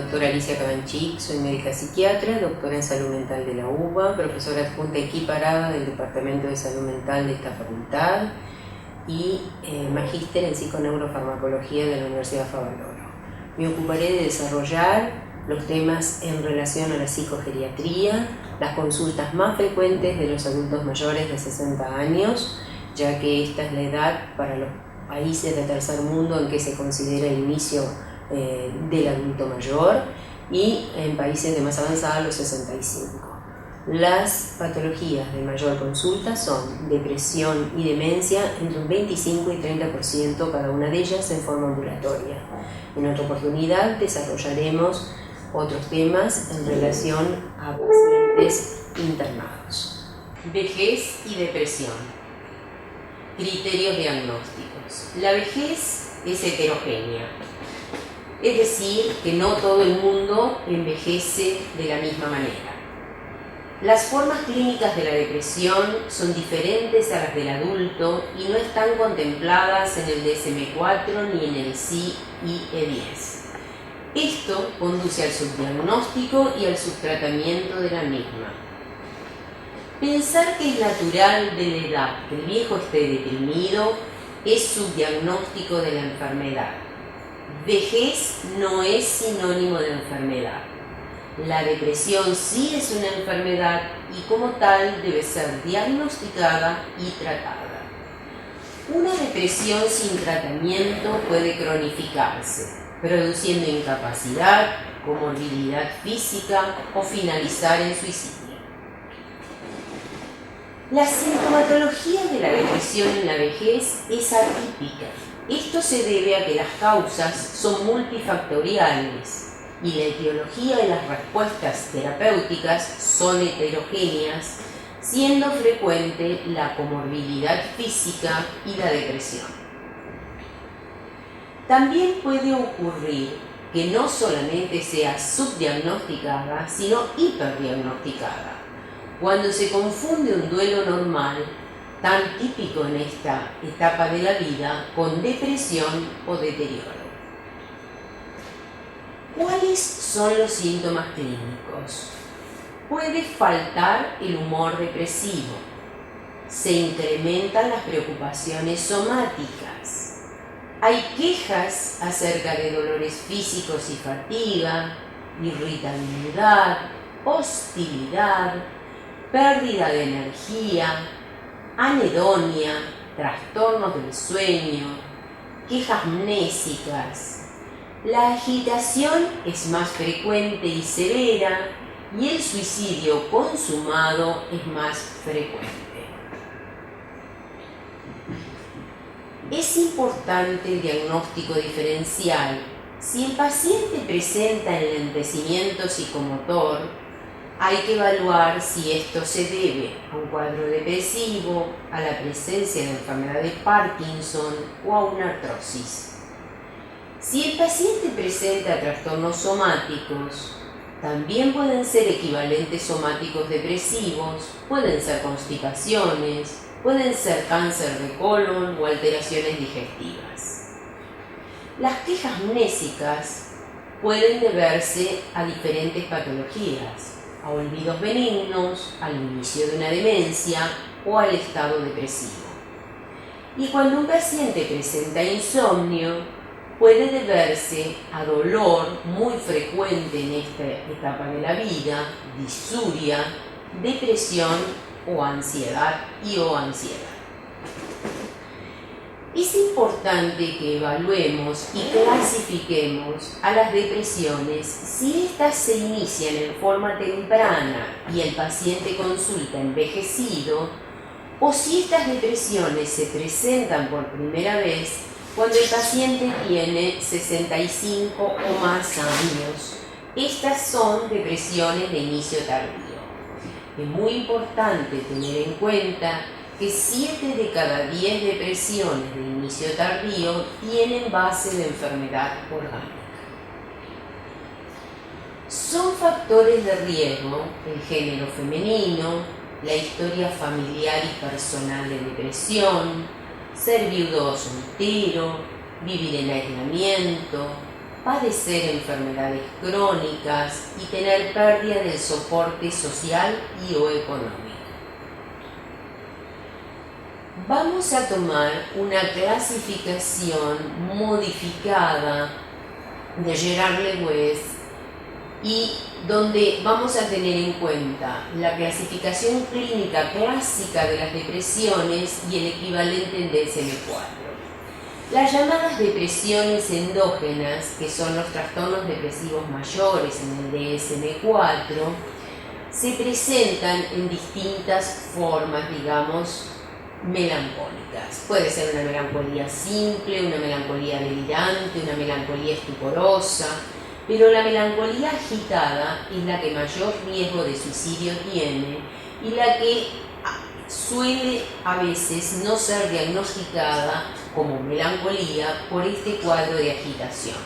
doctora Alicia Cabanchik, soy médica psiquiatra, doctora en salud mental de la UBA, profesora adjunta equiparada del Departamento de Salud Mental de esta facultad y magíster en psiconeurofarmacología de la Universidad Favaloro. Me ocuparé de desarrollar los temas en relación a la psicogeriatría, las consultas más frecuentes de los adultos mayores de 60 años, ya que esta es la edad para los países de tercer mundo en que se considera el inicio del adulto mayor, y en países de más avanzada los 65. Las patologías de mayor consulta son depresión y demencia, entre un 25 y 30% cada una de ellas en forma ambulatoria. En otra oportunidad desarrollaremos otros temas en relación a pacientes internados. Vejez y depresión. Criterios diagnósticos. La vejez es heterogénea. Es decir, que no todo el mundo envejece de la misma manera. Las formas clínicas de la depresión son diferentes a las del adulto y no están contempladas en el DSM-4 ni en el CIE-10. Esto conduce al subdiagnóstico y al subtratamiento de la misma. Pensar que es natural de la edad que el viejo esté deprimido es subdiagnóstico de la enfermedad. Vejez no es sinónimo de enfermedad. La depresión sí es una enfermedad y como tal debe ser diagnosticada y tratada. Una depresión sin tratamiento puede cronificarse, produciendo incapacidad, comorbilidad física o finalizar en suicidio. La sintomatología de la depresión en la vejez es atípica. Esto se debe a que las causas son multifactoriales y la etiología de las respuestas terapéuticas son heterogéneas, siendo frecuente la comorbilidad física y la depresión. También puede ocurrir que no solamente sea subdiagnosticada, sino hiperdiagnosticada, cuando se confunde un duelo normal, tan típico en esta etapa de la vida, con depresión o deterioro. ¿Cuáles son los síntomas clínicos? Puede faltar el humor depresivo, se incrementan las preocupaciones somáticas, hay quejas acerca de dolores físicos y fatiga, irritabilidad, hostilidad, pérdida de energía, anedonia, trastornos del sueño, quejas mnésicas. La agitación es más frecuente y severa y el suicidio consumado es más frecuente. Es importante el diagnóstico diferencial. Si el paciente presenta enlentecimiento psicomotor, hay que evaluar si esto se debe a un cuadro depresivo, a la presencia de enfermedad de Parkinson o a una artrosis. Si el paciente presenta trastornos somáticos, también pueden ser equivalentes somáticos depresivos, pueden ser constipaciones, pueden ser cáncer de colon o alteraciones digestivas. Las quejas mnésicas pueden deberse a diferentes patologías, a olvidos benignos, al inicio de una demencia o al estado depresivo. Y cuando un paciente presenta insomnio, puede deberse a dolor muy frecuente en esta etapa de la vida, disuria, depresión o ansiedad o ansiedad. Es importante que evaluemos y clasifiquemos a las depresiones si éstas se inician en forma temprana y el paciente consulta envejecido, o si estas depresiones se presentan por primera vez cuando el paciente tiene 65 o más años. Estas son depresiones de inicio tardío. Es muy importante tener en cuenta que 7 de cada 10 depresiones de inicio tardío tienen base de enfermedad orgánica. Son factores de riesgo el género femenino, la historia familiar y personal de depresión, ser viudo o soltero, vivir en aislamiento, padecer enfermedades crónicas y tener pérdida del soporte social y o económico. Vamos a tomar una clasificación modificada de Gerard Lewes y donde vamos a tener en cuenta la clasificación clínica clásica de las depresiones y el equivalente en DSM-4. Las llamadas depresiones endógenas, que son los trastornos depresivos mayores en el DSM-4, se presentan en distintas formas, digamos, melancólicas. Puede ser una melancolía simple, una melancolía delirante, una melancolía estuporosa, pero la melancolía agitada es la que mayor riesgo de suicidio tiene y la que suele a veces no ser diagnosticada como melancolía por este cuadro de agitación.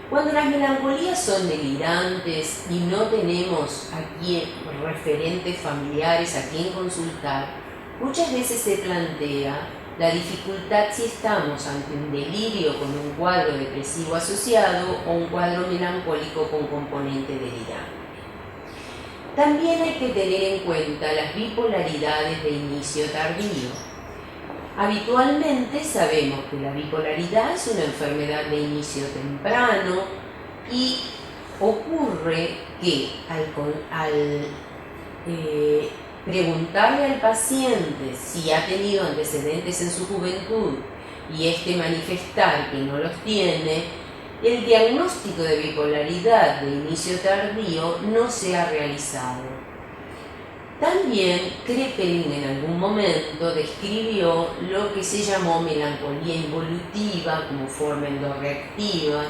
Cuando las melancolías son delirantes y no tenemos aquí referentes familiares a quien consultar, muchas veces se plantea la dificultad si estamos ante un delirio con un cuadro depresivo asociado o un cuadro melancólico con componente delirante. También hay que tener en cuenta las bipolaridades de inicio tardío. Habitualmente sabemos que la bipolaridad es una enfermedad de inicio temprano y ocurre que al preguntarle al paciente si ha tenido antecedentes en su juventud y este manifestar que no los tiene, el diagnóstico de bipolaridad de inicio tardío no se ha realizado. También Kraepelin en algún momento describió lo que se llamó melancolía involutiva como forma endorreactiva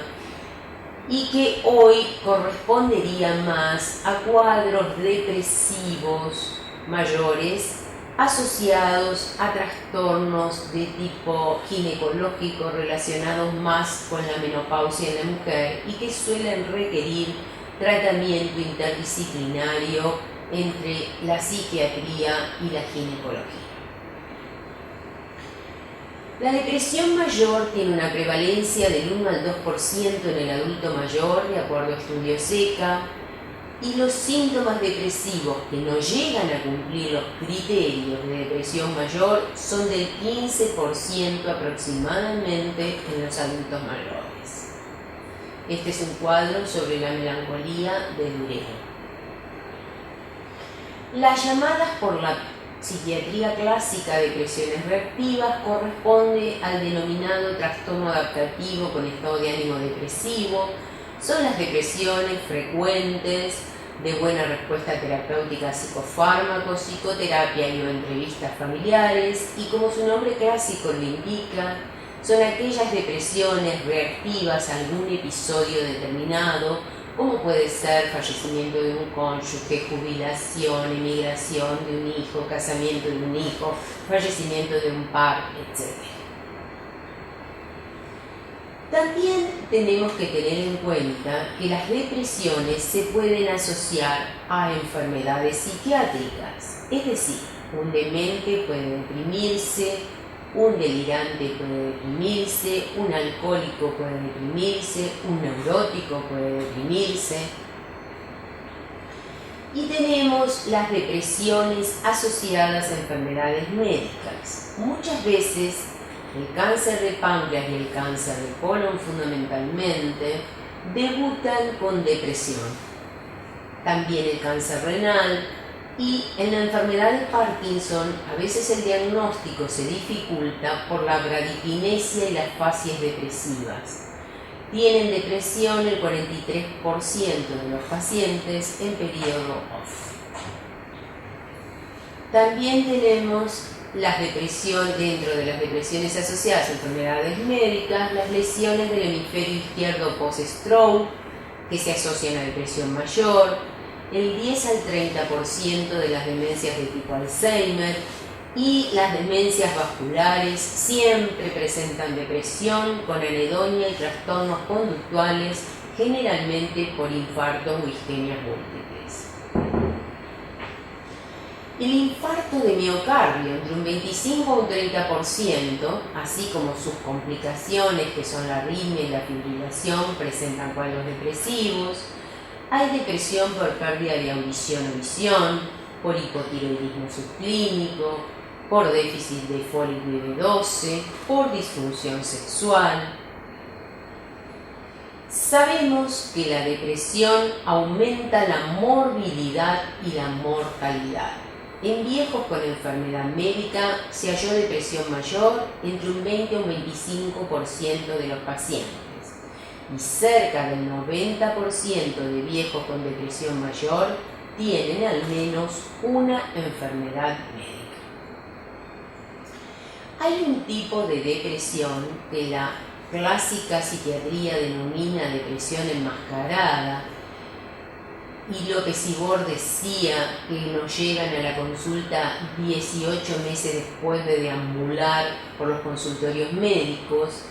y que hoy correspondería más a cuadros depresivos mayores asociados a trastornos de tipo ginecológico relacionados más con la menopausia en la mujer y que suelen requerir tratamiento interdisciplinario entre la psiquiatría y la ginecología. La depresión mayor tiene una prevalencia del 1 al 2% en el adulto mayor, de acuerdo a estudios ECA, y los síntomas depresivos que no llegan a cumplir los criterios de depresión mayor son del 15% aproximadamente en los adultos mayores. Este es un cuadro sobre la melancolía de Durero. Las llamadas por la psiquiatría clásica depresiones reactivas corresponde al denominado trastorno adaptativo con estado de ánimo depresivo. Son las depresiones frecuentes de buena respuesta terapéutica a psicofármacos, psicoterapia y o entrevistas familiares, y como su nombre clásico lo indica, son aquellas depresiones reactivas a algún episodio determinado, como puede ser fallecimiento de un cónyuge, jubilación, emigración de un hijo, casamiento de un hijo, fallecimiento de un par, etc. También tenemos que tener en cuenta que las depresiones se pueden asociar a enfermedades psiquiátricas, es decir, un demente puede deprimirse, un delirante puede deprimirse, un alcohólico puede deprimirse, un neurótico puede deprimirse. Y tenemos las depresiones asociadas a enfermedades médicas. Muchas veces el cáncer de páncreas y el cáncer de colon fundamentalmente debutan con depresión. También el cáncer renal. Y en la enfermedad de Parkinson, a veces el diagnóstico se dificulta por la bradikinesia y las fasias depresivas. Tienen depresión el 43% de los pacientes en periodo off. También tenemos las depresiones, dentro de las depresiones asociadas a enfermedades médicas, las lesiones del hemisferio izquierdo post-stroke, que se asocian a depresión mayor, el 10 al 30% de las demencias de tipo Alzheimer y las demencias vasculares siempre presentan depresión con anedonia y trastornos conductuales, generalmente por infartos o isquemias múltiples. El infarto de miocardio entre un 25 a un 30%, así como sus complicaciones que son la arritmia y la fibrilación, presentan cuadros depresivos. Hay depresión por pérdida de audición o visión, por hipotiroidismo subclínico, por déficit de fólico y B12, por disfunción sexual. Sabemos que la depresión aumenta la morbilidad y la mortalidad. En viejos con enfermedad médica se halló depresión mayor entre un 20 a un 25% de los pacientes. Y cerca del 90% de viejos con depresión mayor tienen al menos una enfermedad médica. Hay un tipo de depresión que la clásica psiquiatría denomina depresión enmascarada, y López Ibor decía que nos llegan a la consulta 18 meses después de deambular por los consultorios médicos,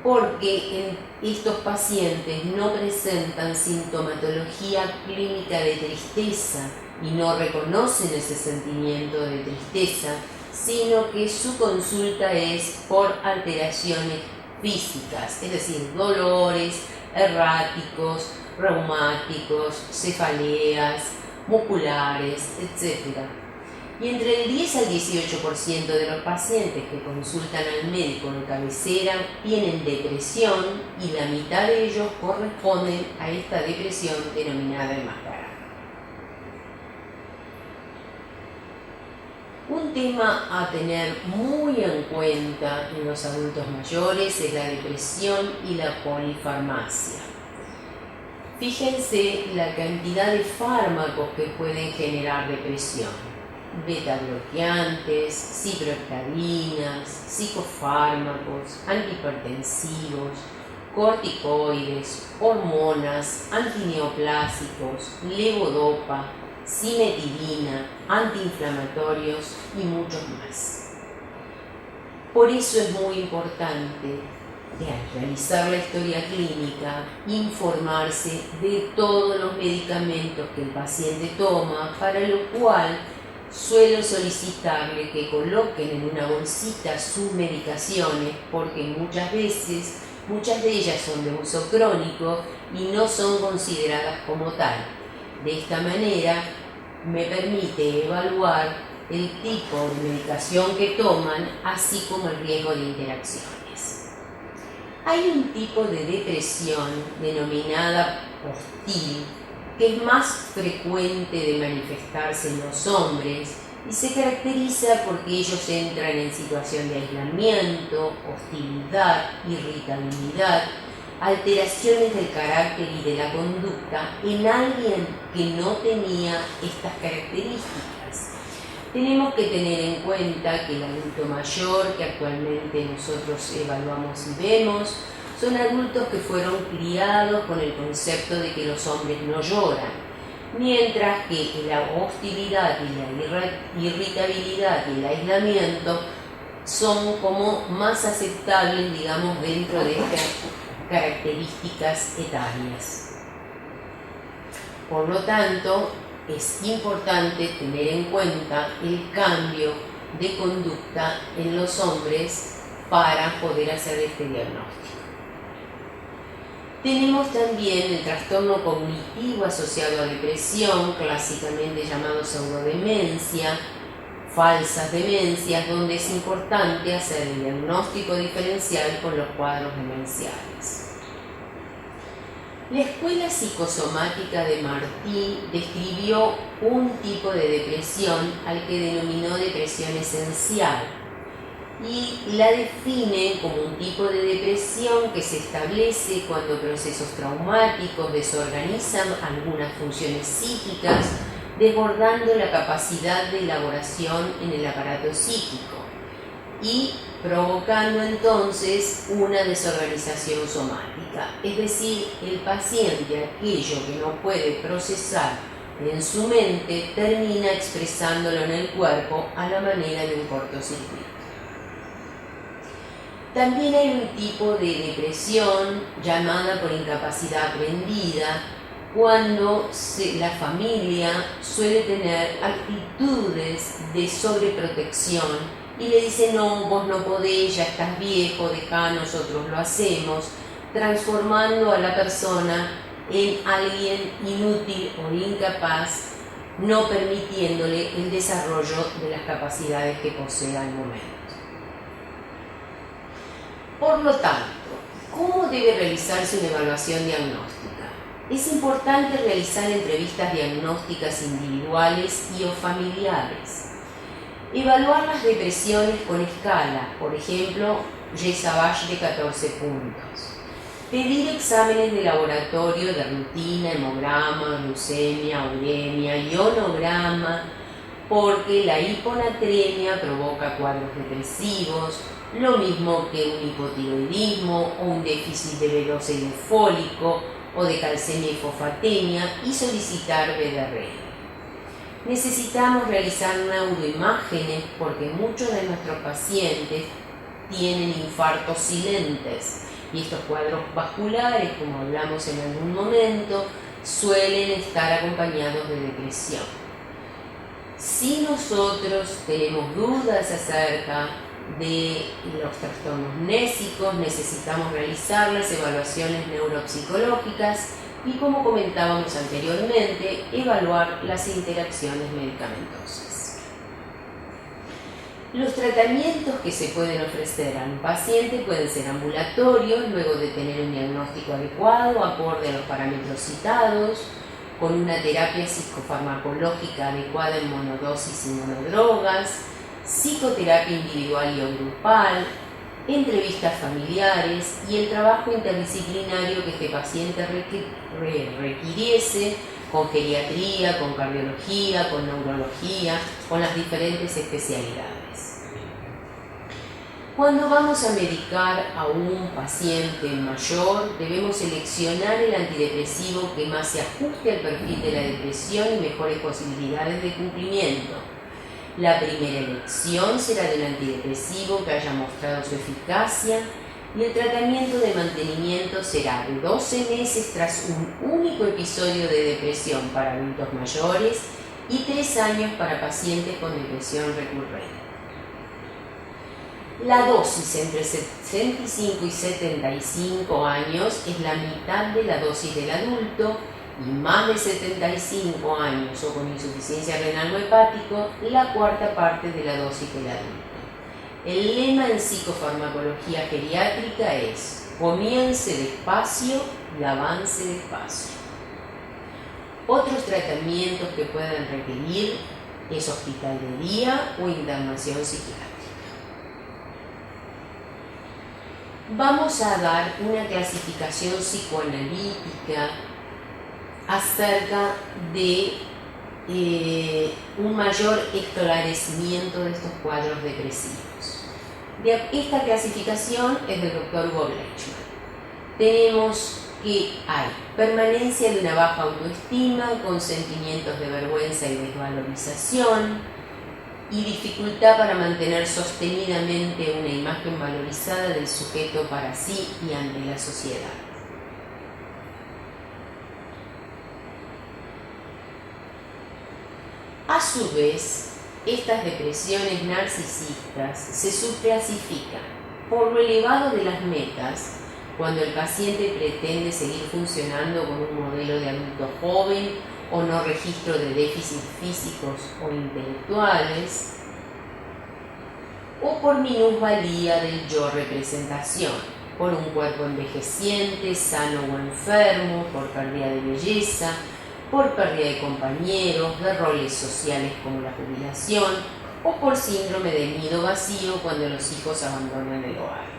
porque estos pacientes no presentan sintomatología clínica de tristeza y no reconocen ese sentimiento de tristeza, sino que su consulta es por alteraciones físicas, es decir, dolores erráticos, reumáticos, cefaleas, musculares, etc. Y entre el 10 al 18% de los pacientes que consultan al médico en cabecera tienen depresión, y la mitad de ellos corresponden a esta depresión denominada enmascarada. Un tema a tener muy en cuenta en los adultos mayores es la depresión y la polifarmacia. Fíjense la cantidad de fármacos que pueden generar depresión: beta-bloqueantes, ciproestatinas, psicofármacos, antihipertensivos, corticoides, hormonas, antineoplásicos, levodopa, cimetidina, antiinflamatorios y muchos más. Por eso es muy importante, al realizar la historia clínica, informarse de todos los medicamentos que el paciente toma, para lo cual suelo solicitarle que coloquen en una bolsita sus medicaciones, porque muchas veces, muchas de ellas son de uso crónico y no son consideradas como tal. De esta manera me permite evaluar el tipo de medicación que toman, así como el riesgo de interacciones. Hay un tipo de depresión denominada hostil, que es más frecuente de manifestarse en los hombres y se caracteriza porque ellos entran en situación de aislamiento, hostilidad, irritabilidad, alteraciones del carácter y de la conducta en alguien que no tenía estas características. Tenemos que tener en cuenta que el adulto mayor que actualmente nosotros evaluamos y vemos son adultos que fueron criados con el concepto de que los hombres no lloran, mientras que la hostilidad y la irritabilidad y el aislamiento son como más aceptables, digamos, dentro de estas características etarias. Por lo tanto, es importante tener en cuenta el cambio de conducta en los hombres para poder hacer este diagnóstico. Tenemos también el trastorno cognitivo asociado a depresión, clásicamente llamado pseudodemencia, falsas demencias, donde es importante hacer el diagnóstico diferencial con los cuadros demenciales. La Escuela Psicosomática de Martí describió un tipo de depresión al que denominó depresión esencial y la define como un tipo de depresión que se establece cuando procesos traumáticos desorganizan algunas funciones psíquicas, desbordando la capacidad de elaboración en el aparato psíquico y provocando entonces una desorganización somática, es decir, el paciente aquello que no puede procesar en su mente termina expresándolo en el cuerpo a la manera de un cortocircuito. También hay un tipo de depresión llamada por incapacidad aprendida, cuando la familia suele tener actitudes de sobreprotección y le dice: no, vos no podés, ya estás viejo, dejá, nosotros lo hacemos, transformando a la persona en alguien inútil o incapaz, no permitiéndole el desarrollo de las capacidades que posee al momento. Por lo tanto, ¿cómo debe realizarse una evaluación diagnóstica? Es importante realizar entrevistas diagnósticas individuales y o familiares. Evaluar las depresiones con escala, por ejemplo, J-Savage de 14 puntos. Pedir exámenes de laboratorio de rutina, hemograma, glucemia, uremia, ionograma, porque la hiponatremia provoca cuadros depresivos, lo mismo que un hipotiroidismo o un déficit de velocel fólico o de calcemia y fosfatemia, y solicitar BDR. Necesitamos realizar neuroimágenes porque muchos de nuestros pacientes tienen infartos silentes y estos cuadros vasculares, como hablamos en algún momento, suelen estar acompañados de depresión. Si nosotros tenemos dudas acerca de los trastornos mnésicos, necesitamos realizar las evaluaciones neuropsicológicas y, como comentábamos anteriormente, evaluar las interacciones medicamentosas. Los tratamientos que se pueden ofrecer a un paciente pueden ser ambulatorios, luego de tener un diagnóstico adecuado, acorde a los parámetros citados, con una terapia psicofarmacológica adecuada en monodosis y monodrogas, psicoterapia individual y o grupal, entrevistas familiares y el trabajo interdisciplinario que este paciente requiriese, con geriatría, con cardiología, con neurología, con las diferentes especialidades. Cuando vamos a medicar a un paciente mayor, debemos seleccionar el antidepresivo que más se ajuste al perfil de la depresión y mejores posibilidades de cumplimiento. La primera elección será del antidepresivo que haya mostrado su eficacia, y el tratamiento de mantenimiento será de 12 meses tras un único episodio de depresión para adultos mayores y 3 años para pacientes con depresión recurrente. La dosis entre 65 y 75 años es la mitad de la dosis del adulto, y más de 75 años o con insuficiencia renal o hepático, la cuarta parte de la dosis del adulto. El lema en psicofarmacología geriátrica es: comience despacio y avance despacio. Otros tratamientos que pueden requerir es hospital de día o internación psiquiátrica. Vamos a dar una clasificación psicoanalítica acerca de un mayor esclarecimiento de estos cuadros depresivos. Esta clasificación es del Dr. Hugo Bleichmann. Tenemos que hay permanencia de una baja autoestima con sentimientos de vergüenza y desvalorización, y dificultad para mantener sostenidamente una imagen valorizada del sujeto para sí y ante la sociedad. A su vez, estas depresiones narcisistas se subclasifican por lo elevado de las metas, cuando el paciente pretende seguir funcionando con un modelo de adulto joven o no registro de déficits físicos o intelectuales, o por minusvalía del yo representación, por un cuerpo envejeciente, sano o enfermo, por pérdida de belleza, por pérdida de compañeros, de roles sociales como la jubilación, o por síndrome de nido vacío cuando los hijos abandonan el hogar.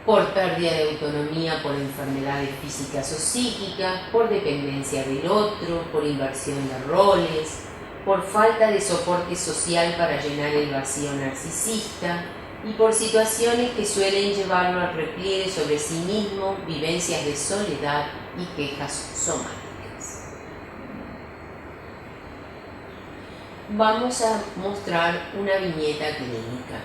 Por pérdida de autonomía por enfermedades físicas o psíquicas, por dependencia del otro, por inversión de roles, por falta de soporte social para llenar el vacío narcisista y por situaciones que suelen llevarlo al repliegue sobre sí mismo, vivencias de soledad y quejas somáticas. Vamos a mostrar una viñeta clínica.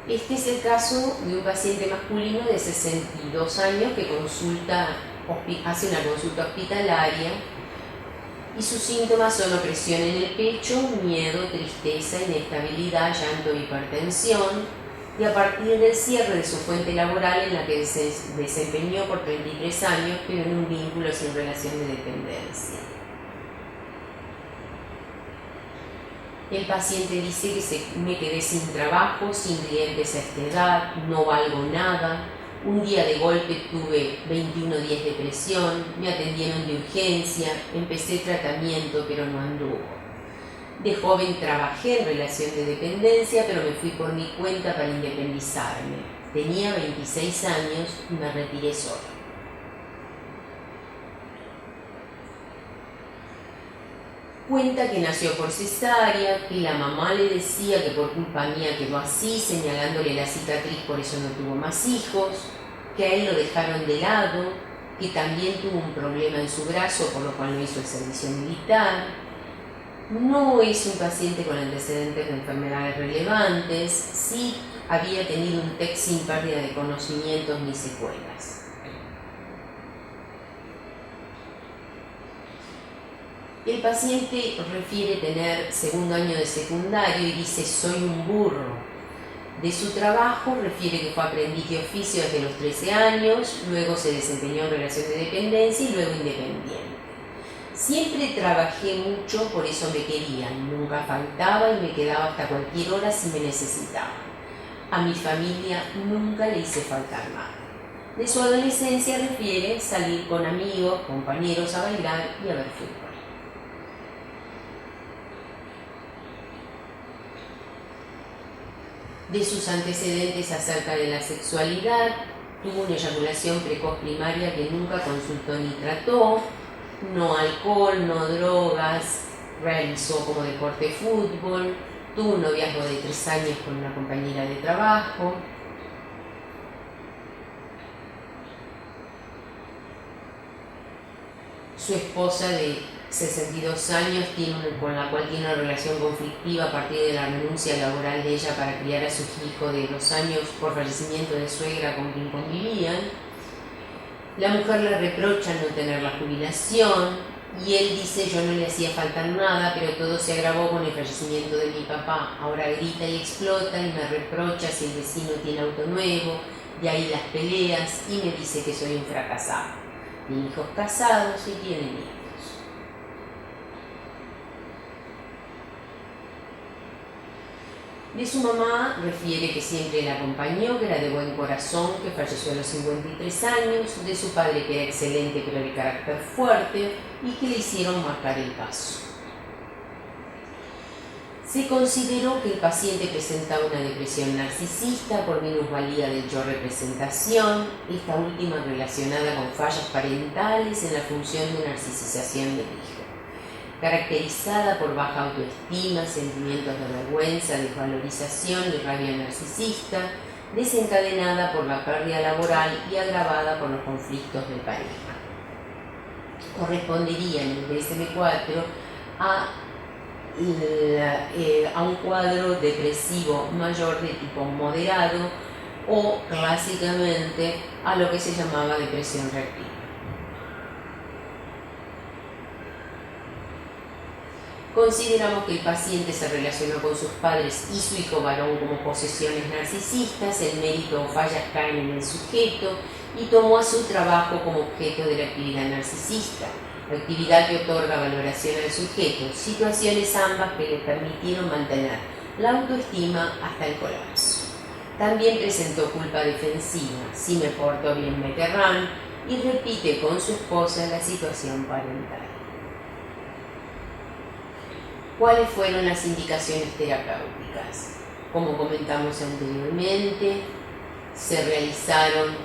Este es el caso de un paciente masculino de 62 años que hace una consulta hospitalaria y sus síntomas son opresión en el pecho, miedo, tristeza, inestabilidad, llanto e hipertensión, y a partir del cierre de su fuente laboral en la que se desempeñó por 33 años, pero en un vínculo sin relación de dependencia. El paciente dice que me quedé sin trabajo, sin clientes a esta edad, no valgo nada. Un día de golpe tuve 21 días de presión, me atendieron de urgencia, empecé tratamiento pero no anduvo. De joven trabajé en relación de dependencia, pero me fui por mi cuenta para independizarme. Tenía 26 años y me retiré sola. Cuenta que nació por cesárea, que la mamá le decía que por culpa mía quedó así, señalándole la cicatriz, por eso no tuvo más hijos, que a él lo dejaron de lado, que también tuvo un problema en su brazo, por lo cual no hizo el servicio militar. No es un paciente con antecedentes de enfermedades relevantes, sí había tenido un TEC sin pérdida de conocimientos ni secuelas. El paciente refiere tener segundo año de secundario y dice soy un burro. De su trabajo refiere que fue aprendiz de oficio desde los 13 años, luego se desempeñó en relación de dependencia y luego independiente. Siempre trabajé mucho, por eso me querían, nunca faltaba y me quedaba hasta cualquier hora si me necesitaban. A mi familia nunca le hice faltar nada. De su adolescencia refiere salir con amigos, compañeros a bailar y a ver fútbol. De sus antecedentes acerca de la sexualidad, tuvo una eyaculación precoz primaria que nunca consultó ni trató, no alcohol, no drogas, realizó como deporte fútbol, tuvo un noviazgo de 3 años con una compañera de trabajo. Su esposa de 62 años, con la cual tiene una relación conflictiva a partir de la renuncia laboral de ella para criar a su hijo de 2 años por fallecimiento de suegra con quien convivían. La mujer le reprocha no tener la jubilación y él dice yo no le hacía falta nada, pero todo se agravó con el fallecimiento de mi papá. Ahora grita y explota y me reprocha si el vecino tiene auto nuevo, de ahí las peleas y me dice que soy un fracasado. Tiene hijos casados y tiene hijos. De su mamá refiere que siempre la acompañó, que era de buen corazón, que falleció a los 53 años, de su padre que era excelente pero de carácter fuerte y que le hicieron marcar el paso. Se consideró que el paciente presentaba una depresión narcisista por minusvalía del yo representación, esta última relacionada con fallas parentales en la función de narcisización del hijo. Caracterizada por baja autoestima, sentimientos de vergüenza, desvalorización y rabia narcisista, desencadenada por la pérdida laboral y agravada por los conflictos de pareja. Correspondería en el DSM-4 a un cuadro depresivo mayor de tipo moderado o clásicamente a lo que se llamaba depresión reactiva. Consideramos que el paciente se relacionó con sus padres y su hijo varón como posesiones narcisistas, el mérito o fallas caen en el sujeto y tomó a su trabajo como objeto de la actividad narcisista, la actividad que otorga valoración al sujeto, situaciones ambas que le permitieron mantener la autoestima hasta el colapso. También presentó culpa defensiva, si me porto bien me querrán, y repite con su esposa la situación parental. ¿Cuáles fueron las indicaciones terapéuticas? Como comentamos anteriormente, se realizaron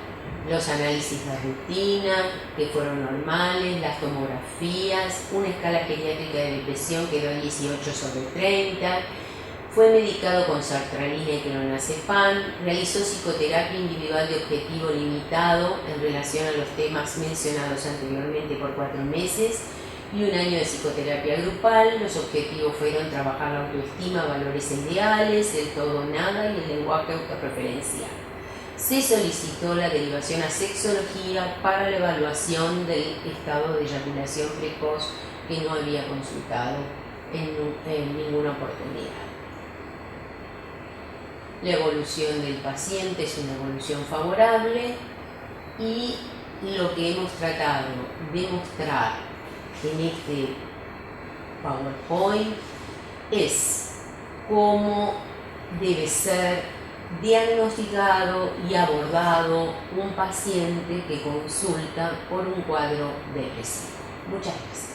los análisis de rutina, que fueron normales, las tomografías, una escala geriátrica de depresión quedó 18/30, fue medicado con sertralina y clonazepam, realizó psicoterapia individual de objetivo limitado en relación a los temas mencionados anteriormente por 4 meses, y un año de psicoterapia grupal. Los objetivos fueron trabajar la autoestima, valores ideales, el todo o nada y el lenguaje autorreferencial. Se solicitó la derivación a sexología para la evaluación del estado de eyaculación precoz que no había consultado en ninguna oportunidad. La evolución del paciente es una evolución favorable y lo que hemos tratado de mostrar en este PowerPoint es cómo debe ser diagnosticado y abordado un paciente que consulta por un cuadro depresivo. Muchas gracias.